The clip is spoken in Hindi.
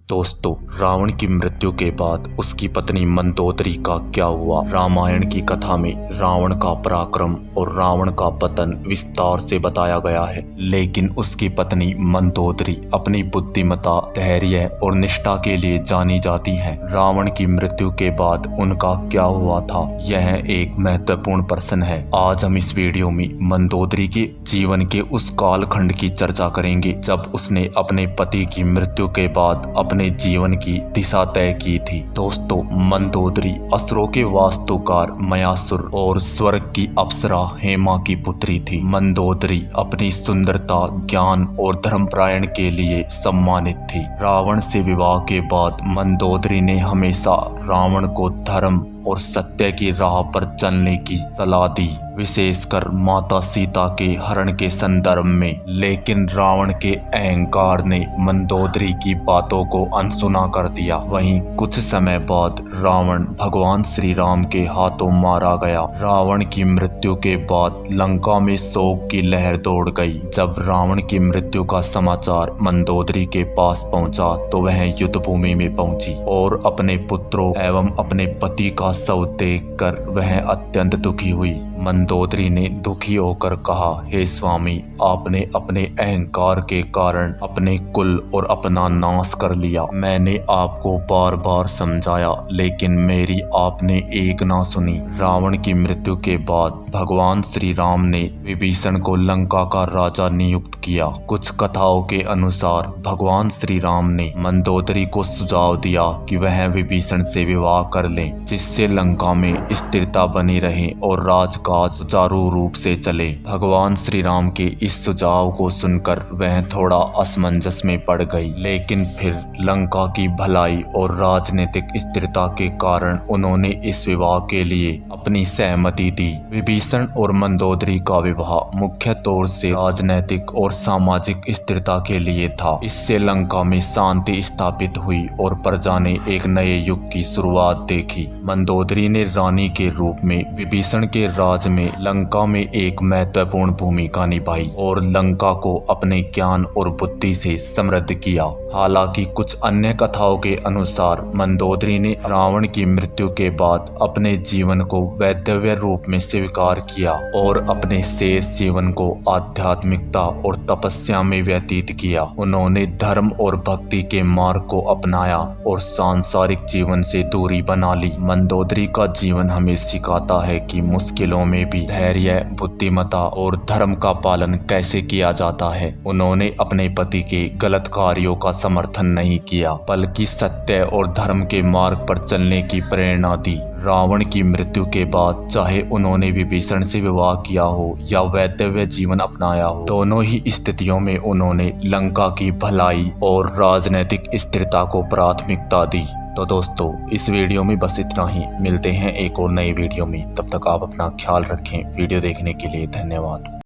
दोस्तों, रावण की मृत्यु के बाद उसकी पत्नी मंदोदरी का क्या हुआ। रामायण की कथा में रावण का पराक्रम और रावण का पतन विस्तार से बताया गया है, लेकिन उसकी पत्नी मंदोदरी अपनी बुद्धिमत्ता, धैर्य और निष्ठा के लिए जानी जाती हैं। रावण की मृत्यु के बाद उनका क्या हुआ था, यह एक महत्वपूर्ण प्रश्न है। आज हम इस वीडियो में मंदोदरी के जीवन के उस कालखंड की चर्चा करेंगे जब उसने अपने पति की मृत्यु के बाद अपने जीवन की दिशा तय की थी। दोस्तों, मंदोदरी असुरों के वास्तुकार मयासुर और स्वर्ग की अप्सरा हेमा की पुत्री थी। मंदोदरी अपनी सुंदरता, ज्ञान और धर्मपरायण के लिए सम्मानित थी। रावण से विवाह के बाद मंदोदरी ने हमेशा रावण को धर्म और सत्य की राह पर चलने की सलाह दी, विशेषकर माता सीता के हरण के संदर्भ में। लेकिन रावण के अहंकार ने मंदोदरी की बातों को अनसुना कर दिया। वहीं कुछ समय बाद रावण भगवान श्री राम के हाथों मारा गया। रावण की मृत्यु के बाद लंका में शोक की लहर दौड़ गई। जब रावण की मृत्यु का समाचार मंदोदरी के पास पहुंचा तो वह युद्ध भूमि में पहुंची और अपने पुत्रों एवं अपने पति का शव देखकर वह अत्यंत दुखी हुई। मंदोदरी ने दुखी होकर कहा, हे स्वामी, आपने अपने अहंकार के कारण अपने कुल और अपना नाश कर लिया। मैंने आपको बार बार समझाया, लेकिन मेरी आपने एक ना सुनी। रावण की मृत्यु के बाद भगवान श्री राम ने विभीषण को लंका का राजा नियुक्त किया। कुछ कथाओं के अनुसार भगवान श्री राम ने मंदोदरी को सुझाव दिया कि वह विभीषण से विवाह कर ले, जिससे लंका में स्थिरता बनी रहे और राजकाज सुचारू रूप से चले। भगवान श्री राम के इस सुझाव को सुनकर वह थोड़ा असमंजस में पड़ गई, लेकिन फिर लंका की भलाई और राजनीतिक स्थिरता के कारण उन्होंने इस विवाह के लिए अपनी सहमति दी। विभीषण और मंदोदरी का विवाह मुख्य तौर से राजनीतिक और सामाजिक स्थिरता के लिए था। इससे लंका में शांति स्थापित हुई और प्रजा ने एक नए युग की शुरुआत देखी। मंदोदरी ने रानी के रूप में विभीषण के राज में लंका में एक महत्वपूर्ण भूमिका निभाई और लंका को अपने ज्ञान और बुद्धि से समृद्ध किया। हालांकि कुछ अन्य कथाओं के अनुसार मंदोदरी ने रावण की मृत्यु के बाद अपने जीवन को वैधव्य रूप में स्वीकार किया और अपने शेष जीवन को आध्यात्मिकता और तपस्या में व्यतीत किया। उन्होंने धर्म और भक्ति के मार्ग को अपनाया और सांसारिक जीवन से दूरी बना ली। मंदोदरी का जीवन हमें सिखाता है कि मुश्किलों में भी धैर्य, बुद्धिमत्ता और धर्म का पालन कैसे किया जाता है। उन्होंने अपने पति के गलत कार्यों का समर्थन नहीं किया, बल्कि सत्य और धर्म के मार्ग पर चलने की प्रेरणा दी। रावण की मृत्यु के बाद चाहे उन्होंने विभीषण से विवाह किया हो या वैधव्य जीवन अपनाया हो, दोनों ही स्थितियों में उन्होंने लंका की भलाई और राजनीतिक स्थिरता को प्राथमिकता दी। तो दोस्तों, इस वीडियो में बस इतना ही। मिलते हैं एक और नई वीडियो में। तब तक आप अपना ख्याल रखें। वीडियो देखने के लिए धन्यवाद।